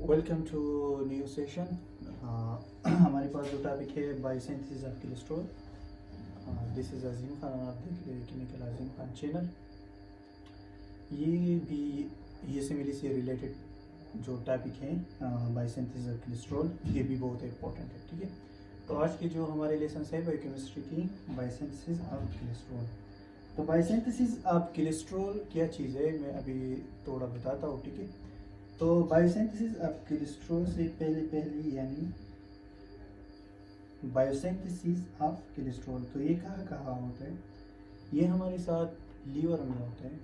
Welcome to new session. हमारे पास जो topic है biosynthesis of cholesterol. This is Azeem Khan, आप देख रहे हैं केमिकल अजीम खान चैनल। ये भी ये सिमिली से रिलेटेड जो टॉपिक है बायोसिंथेसिस ऑफ कोलेस्ट्रॉल, ये भी बहुत इंपॉर्टेंट है। ठीक है, तो आज के जो हमारे लेसन है बायोकेमिस्ट्री की बायोसिंथेसिस ऑफ कोलेस्ट्रॉल। तो बायोसिंथेसिस ऑफ कोलेस्ट्रॉल क्या चीज़ है, मैं अभी थोड़ा बताता हूँ। ठीक है, तो बायोसिंथेसिस ऑफ कोलेस्ट्रॉल से पहले यानी बायोसिंथेसिस ऑफ कोलेस्ट्रॉल, तो ये कहाँ होता है? ये हमारे साथ लीवर में होते हैं।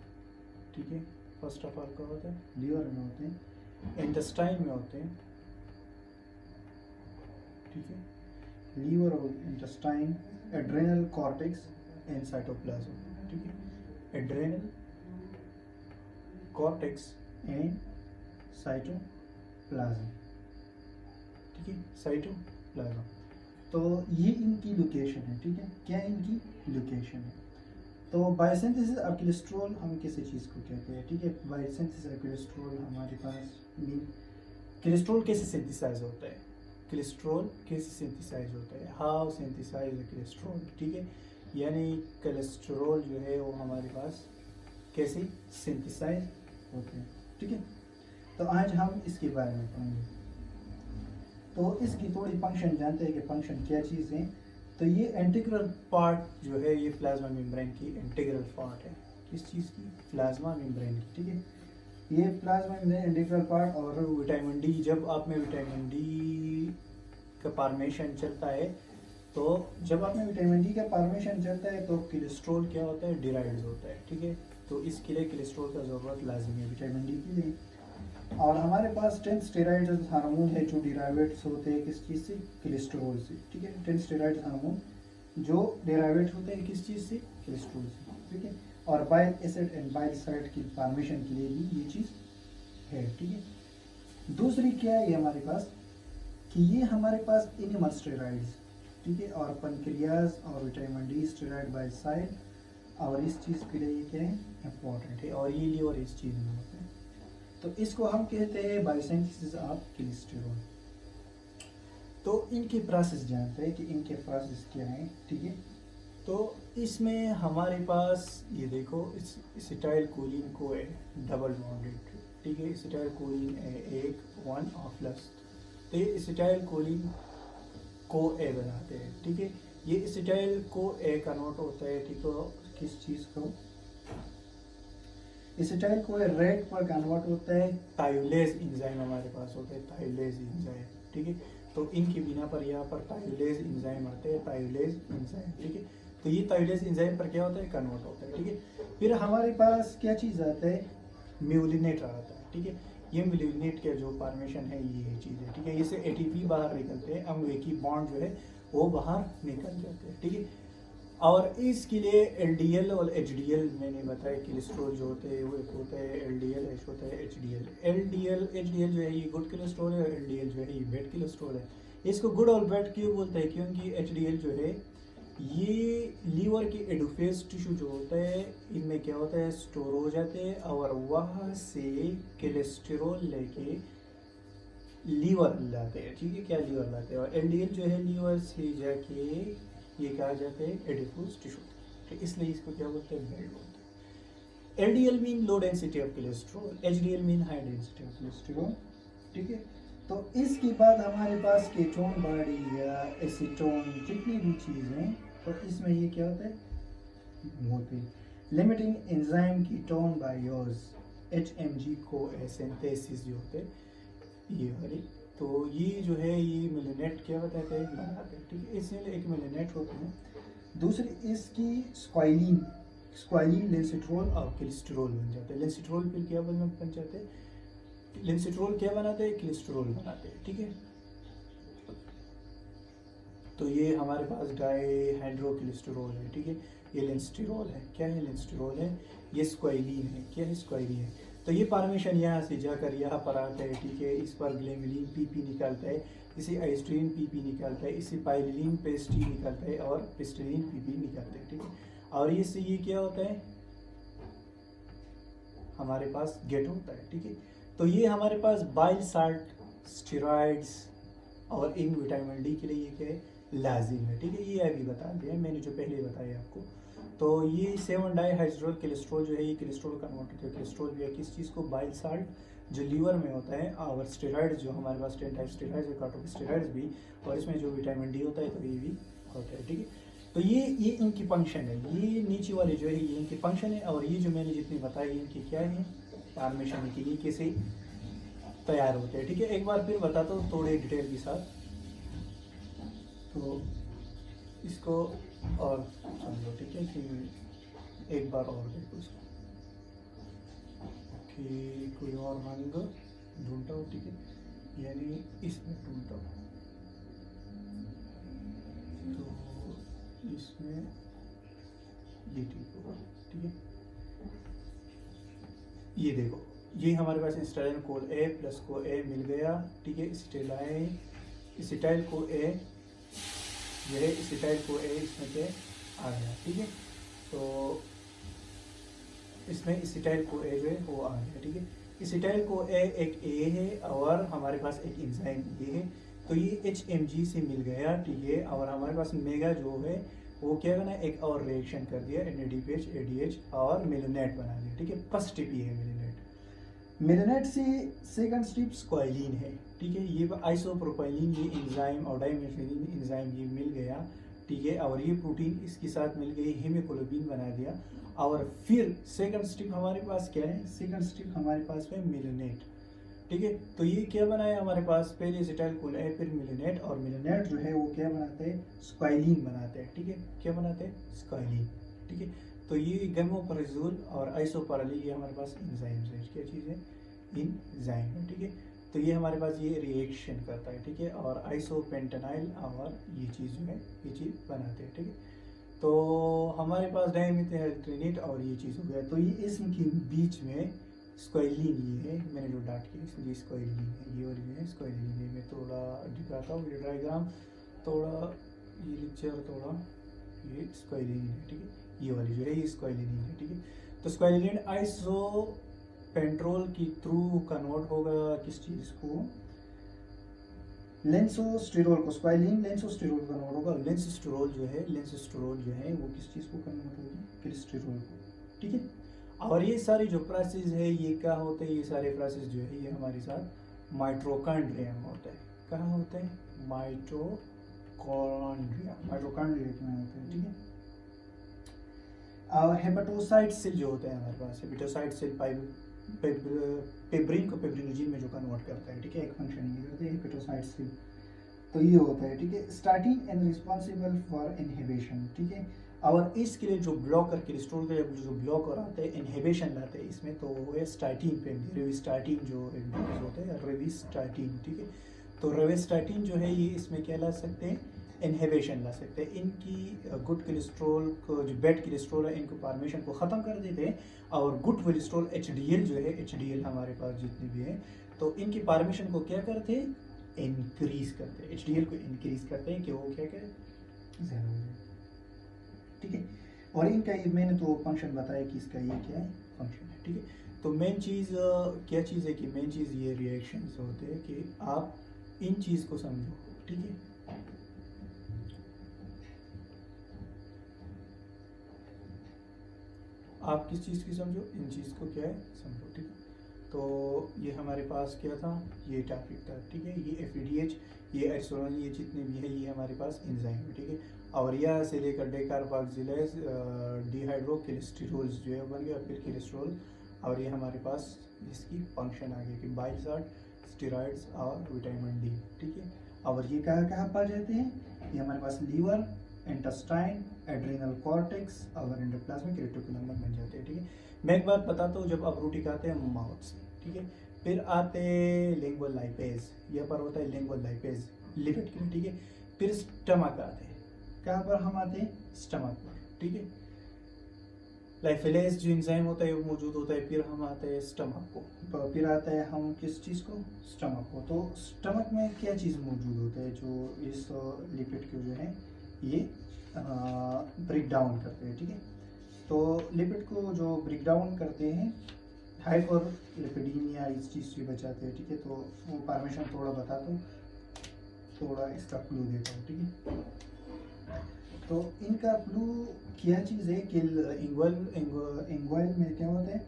ठीक है, फर्स्ट ऑफ ऑल कहाँ होता है? लीवर में होते हैं, इंटेस्टाइन में होते हैं। ठीक है, लीवर और intestine, adrenal cortex and cytoplasm. ठीक है, एड्रेनल कॉर्टेक्स एंड साइटोप्लाज्म। ठीक है, साइटोप्लाज्म। तो ये इनकी लोकेशन है। ठीक है, क्या इनकी लोकेशन है? तो बायोसिंथेसिस ऑफ कोलेस्ट्रॉल हम किसी चीज़ को कहते हैं? ठीक है, बायोसिंथेसिस ऑफ कोलेस्ट्रॉल हमारे पास कोलेस्ट्रॉल कैसे सिंथेसाइज होता है? कोलेस्ट्रॉल कैसे सिंथेसाइज होता है? How synthesize cholesterol. ठीक है, यानी कोलेस्ट्रॉल जो है वो हमारे पास कैसे सिंथेसाइज होते हैं। ठीक है, तो आज हम इसके बारे में पढ़ेंगे। तो इसकी थोड़ी फंक्शन जानते हैं कि फंक्शन क्या चीज़ है। तो ये इंटीग्रल पार्ट जो है, ये प्लाज्मा मेम्ब्रेन की इंटीग्रल पार्ट है। किस चीज़ की? प्लाज्मा मेम्ब्रेन की। ठीक है, ये प्लाज्मा मेम्ब्रेन इंटीग्रल पार्ट। और विटामिन डी, जब आप में विटामिन डी का फॉर्मेशन चलता है, तो जब आप में विटामिन डी का फॉर्मेशन चलता है तो कोलेस्ट्रॉल क्या होता है? डिराइव्ड होता है। ठीक है, तो इसके लिए कोलेस्ट्रॉल का ज़रूरत लाजिमी है विटामिन डी के लिए। और हमारे पास 10 स्टेरॉइड हार्मोन है जो डिराइवेट्स होते हैं किस चीज़ से? कोलेस्ट्रॉल से। ठीक है, 10 स्टेरॉइड हार्मोन जो डिराइवेट होते हैं किस चीज़ से? कोलेस्ट्रॉल से। ठीक है, और bile acid and bile side की फॉर्मेशन के लिए भी ये चीज़ है। ठीक है, दूसरी क्या है ये हमारे पास कि ये हमारे पास एनिमल स्टेरॉइड्स। ठीक है, और पेनक्रियाज और vitamin D steroid bile side, और इस चीज़ के लिए ये क्या है? इम्पोर्टेंट है। और ये लीवर इस चीज़ में होता है, तो इसको हम कहते हैं बायोसिंथेसिस ऑफ कोलेस्ट्रॉल। तो इनकी प्रोसेस जानते हैं कि इनके प्रोसेस क्या है। ठीक है, तो इसमें हमारे पास ये देखो, इस एसिटाइल कोलिन को है डबल बॉन्डेड। ठीक है, एसिटाइल कोलिन एक वन और प्लस, तो ये एसिटाइल कोलिन को ए बनाते हैं। ठीक है, ये एसिटाइल को ए कन्वर्ट होता है। ठीक है, किस चीज़ को? एसिटाइल को रेड पर कन्वर्ट होता है। थायोलेज एंजाइम हमारे पास होते हैं, थायोलेज एंजाइम। ठीक है, तो इनके बिना पर यहाँ पर थायोलेज एंजाइम आते हैं, थायोलेज एंजाइम। ठीक है, तो ये थायोलेज एंजाइम पर क्या होता है? कन्वर्ट होता है। ठीक है, फिर हमारे पास क्या चीज़ आता है? म्यूलिनेट आता है। ठीक है, ये म्यूलिनेट का जो फॉर्मेशन है ये चीज़ है। ठीक है, इससे एटीपी बाहर निकलते हैं, अम्ल की बॉन्ड जो है वो बाहर निकल जाते हैं। ठीक है, और इसके लिए एलडीएल और एचडीएल मैंने बताया कोलेस्ट्रॉल जो होते हैं वो एक होता है एलडीएल, एक होता है एचडीएल। एचडीएल जो है ये गुड कोलेस्ट्रॉल है, और एलडीएल जो है ये बैड कोलेस्ट्रॉल है। इसको गुड और बैड क्यों बोलते हैं? क्योंकि एचडीएल जो है ये लीवर के एडोफेज टिश्यू जो होता है इनमें क्या होता है? स्टोर हो जाते हैं, और वहाँ से कोलेस्ट्रॉल लेके लीवर लाते हैं। ठीक है, क्या लीवर लाते हैं? और एलडीएल जो है लीवर से जाके ये कहा जाते हैं एडिपोज टिश्यू। ठीक, इसलिए इसको क्या बोलते हैं? बैड बोलते हैं। LDL mean low density of cholesterol, HDL mean high density of cholesterol. ठीक है, तो इसके बाद हमारे पास केटोन बॉडी या एसीटोन जितनी भी चीज़ें, तो इसमें ये क्या होता है? होते लिमिटिंग एंजाइम कीटोन बायोज, एचएमजी को सिंथेसिस जो होते हैं ये वाली। तो ये जो है ये मिलेनेट क्या बताते हैं? बनाते हैं। ठीक है, इसलिए एक मिलेनेट होते हैं। दूसरी इसकी स्क्वाइलिन, स्क्वाइलिन लेंसिट्रोल और कोलेस्ट्रॉल बन जाते हैं। लेंसिट्रोल फिर क्या बन जाते हैं? लेंसिट्रोल क्या बनाते हैं? कोलेस्ट्रॉल बनाते हैं। ठीक है, तो ये हमारे पास डाईहाइड्रोकोलेस्टेरोल है। ठीक है, ये लेंसिटिरोल है। क्या है? लेंसिटिरोल है। ये स्क्वाइलिन है। क्या है? स्क्वाइलिन है। तो ये फॉर्मेशन यहाँ से जाकर यहाँ पर आता है। ठीक है, इस पर ग्लेमिलिन पीपी निकलता है, इसे आइस्ट्रीन पीपी निकलता है, इसे पाइलिन पेस्टी निकलता है, और पिस्टलिन पीपी निकलता है। ठीक है, और इससे ये क्या होता है? हमारे पास गेट होता है। ठीक है, तो ये हमारे पास बाइल साल्ट स्टेरॉइड्स और इन विटामिन डी के लिए ये क्या है, लाजिम है, ठीक है। ये अभी बता दिया मैंने जो पहले बताया आपको। तो ये 7 डाईहाइड्रोल कोलेस्ट्रॉल जो है, ये कोलेस्ट्रॉल कन्वर्ट होता है कोलेस्ट्रॉल भी है किस चीज़ को, बाइल साल्ट जो लीवर में होता है, और स्टेरॉइड्स जो हमारे पास 10 टाइप स्टेरॉइड्स है, कार्बोस्टेरॉइड्स भी, और इसमें जो विटामिन डी होता है तो ये भी होता है, ठीक है। तो ये इनकी फंक्शन है, ये नीचे वाले जो है ये इनकी फंक्शन है, और ये जो मैंने जितनी बताई इनकी क्या है, फॉर्मेशन के लिए कैसे तैयार होते हैं, ठीक है। एक बार फिर बताता हूँ थोड़े डिटेल के साथ। तो इसको और समझो, ठीक है, कि एक बार और देखो इसको कि कोई और रंग ढूंढता हो, ठीक है, यानी इसमें ढूंढता हो, तो इसमें ये ठीक होगा, ठीक है। ये देखो, ये हमारे पास स्टाइल को ए प्लस को ए मिल गया, ठीक है। स्टाइल को ए, ये स्टाइल को ए इसमें के आ गया, ठीक है। तो इसमें स्टाइल को ए जो है वो आ गया, ठीक है। स्टाइल को ए एक ए है, और हमारे पास एक एंजाइम ये है, तो ये HMG से मिल गया, ठीक है। और हमारे पास मेगा जो है वो क्या बना, एक और रिएक्शन कर दिया, NADPH ADH और मेलोनेट बना दिया, ठीक है। फर्स्ट स्टेप ये है मेलोनेट से सेकंड स्टेप स्क्वालिन है, ठीक है। ये आइसोप्रोपाइलिन, ये एंजाइम और डाइमेथिलीन एंजाइम ये मिल गया, ठीक है। और ये प्रोटीन इसके साथ मिल गई, हीमोग्लोबिन बना दिया। और फिर सेकंड स्टेप हमारे पास क्या है, सेकंड स्टेप हमारे पास है मेलोनेट, ठीक है। तो ये क्या बनाया हमारे पास, पहले एसिटाइल कोल ए, फिर मेलोनेट, और मेलोनेट जो है वो क्या बनाते हैं, स्क्वालिन बनाते हैं, ठीक है। क्या बनाते हैं, स्क्वालिन, ठीक है। तो ये गैमोपराजोल और आइसोपरालिन ये हमारे पास एंजाइम्स है, क्या चीज़ है, एंजाइम है, ठीक है। तो ये हमारे पास ये रिएक्शन करता है, ठीक है। और आइसोपेंटेनाइल और ये चीज़ जो है ये चीज़ बनाते हैं, ठीक है। तो हमारे पास डाइमेथिल्ट्रिनेट और ये चीज़ हो गया। तो ये इसम के बीच में स्क्वालिन ये है, मैंने जो डाट की इसलिए स्क्वालिन है, ये वाली है स्क्वालिन है। मैं थोड़ा दिखाता हूँ ये डायग्राम, थोड़ा ये लेक्चर थोड़ा, ये स्क्वालिन है, ठीक है। ये वाली जो है ये स्क्वालिन है, ठीक है। तो स्क्वालिन आइसोपेंट्रोल की थ्रू कन्वर्ट होगा किस चीज़ को, लेंसोस्टेरोल को, स्क्वालिन लेंसोस्टेरोल कन्वर्ट होगा। लेंसोस्टेरोल जो है वो किस चीज़ को कन्वर्ट होगी, कोलेस्टेरोल को, ठीक है। और ये सारी जो प्रोसेस है ये क्या होते हैं, ये सारे प्रोसेस जो है ये हमारे साथ माइटोकॉन्ड्रिया में होता है। कहाँ होता है, माइटोकॉन्ड्रिया में होता है, ठीक है। और हेपेटोसाइट सेल जो होते हैं हमारे पास, हेपेटोसाइट सेल पेब्रिन को पेब्रिनोजिन में जो कन्वर्ट करता है, ठीक है। एक फंक्शन ये करते हैं हेपेटोसाइट सेल, तो ये होता है, ठीक है। Starting and responsible for inhibition, ठीक है। और इसके लिए जो ब्लॉकर कोलेस्ट्रॉल के जो ब्लॉकर आते हैं, इनहिबिशन लाते हैं इसमें, तो वो है स्टार्टिन पे, रेविस्टार्टिन जो होते हैं, रेविस्टार्टिन, ठीक है। तो रेविस्टार्टिन जो है ये इसमें क्या ला सकते हैं, इनहिबिशन ला सकते हैं। इनकी गुड कोलेस्ट्रॉल को, जो बैड कोलेस्ट्रॉल है, इनको फॉर्मेशन को ख़त्म कर देते हैं। और गुड कोलेस्ट्रॉल HDL जो है, HDL हमारे पास जितने भी हैं, तो इनकी फॉर्मेशन को क्या करते हैं, इंक्रीज करते हैं, HDL को इंक्रीज करते हैं कि वो क्या करें, ज़्यादा हो जाए, ठीक है। और इनका ये मैंने तो फंक्शन बताया कि इसका ये क्या है, फंक्शन है, ठीक है। तो मेन चीज़ क्या चीज़ है कि मेन चीज़ ये रिएक्शंस होते हैं कि आप इन चीज़ को समझो, ठीक है। आप किस चीज़ की समझो, इन चीज़ को क्या है समझो, ठीक है। तो ये हमारे पास क्या था, ये टॉपिक था, ठीक है। ये FADH, ये आइसोलोन, ये जितने भी है ये हमारे पास एंजाइम है, ठीक है। और यहाँ से लेकर डेकार्बोक्सिलेज डिहाइड्रोकोलेस्टेरोल जो है बन गया, फिर कोलेस्ट्रॉल, और ये हमारे पास इसकी फंक्शन आ गई कि बाइल साल्ट, स्टेरॉइड्स और विटामिन डी, ठीक है। और ये कहाँ कहाँ पाए जाते हैं, ये हमारे पास लीवर, इंटेस्टाइन, एड्रिनल कॉर्टेक्स और एंडोप्लाज्मिक रेटिकुलम बन जाते हैं, ठीक है। मैं एक बात बताता हूँ, जब आप रोटी खाते हैं माउथ से, ठीक है, फिर आते लिंगुअल लाइपेज, यहाँ पर होता है लिंगुअल लाइपेज लिपिड के लिए, ठीक है। फिर स्टमक आते हैं, कहाँ पर हम आते हैं, स्टमक पर, ठीक है। लाइफेलेज जो एंजाइम होता है वो मौजूद होता है, फिर हम आते हैं स्टमक को, तो फिर आता है हम किस चीज़ को, स्टमक को। तो स्टमक में क्या चीज़ मौजूद होता है जो इस लिपिड को जो है ये ब्रेक डाउन करते हैं, ठीक है। तो लिपिड को जो ब्रेक डाउन करते हैं हाइपर लिपिडीमिया इस चीज़ से बचाते हैं, ठीक है। तो वो फॉर्मेशन थोड़ा बताता हूँ, थोड़ा इसका क्लू देता हूँ, ठीक है। तो इनका क्लू क्या चीज़ है कि इंग्वाइल में क्या होता है,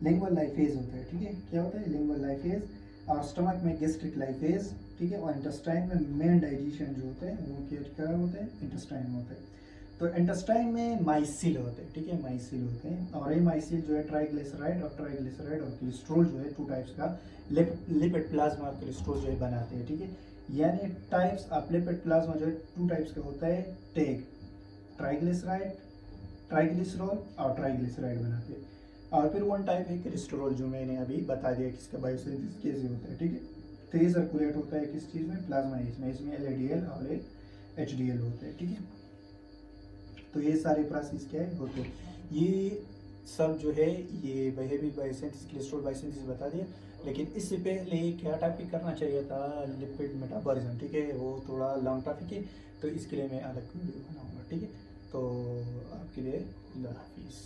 लिंगुअल लाइफेज होता है, ठीक है। क्या होता है, लिंगुअल लाइफेज, और स्टमक में गैस्ट्रिक लाइफेज, ठीक है। और इंटेस्टाइन में मेन डाइजेशन जो होता है वो क्या होता है, इंटेस्टाइन में होता है। तो इंटेस्टाइन में माइसिल होते हैं, ठीक है, माइसिल होते हैं। और ये माइसिल जो है ट्राइग्लिसराइड और कोलेस्ट्रॉल जो है 2 टाइप्स का लिपिड प्लाज्मा और कोलेस्ट्रॉल जो है बनाते हैं, ठीक है। यानी टाइप्स ऑफ लिपिड प्लाज्मा जो है 2 टाइप्स का होता है, टेग ट्राइग्लिसराइड, ट्राइग्लिसरॉल और ट्राइग्लिसराइड बनाते हैं। और फिर 1 टाइप है कोलेस्ट्रॉल, जो मैंने अभी बता दिया कि इसका बायोसिंथेसिस कैसे होता है, ठीक है। तो ये सर्कुलेट होता है किस चीज़ में, प्लाज्मा इसमें LADL और HDL होते हैं, ठीक है। तो ये सारे प्रोसेस क्या है होते हैं, ये सब जो है ये बेहेवी बायोसिंथेसिस, कोलेस्ट्रॉल बायोसिंथेसिस बता दिया। लेकिन इससे पहले क्या टॉपिक करना चाहिए था, लिपिड मेटाबॉलिज्म, ठीक है। वो थोड़ा लॉन्ग टॉपिक है, तो इसके लिए मैं अलग वीडियो बनाऊंगा, ठीक है। तो आपके लिए अल्लाह हाफिज़।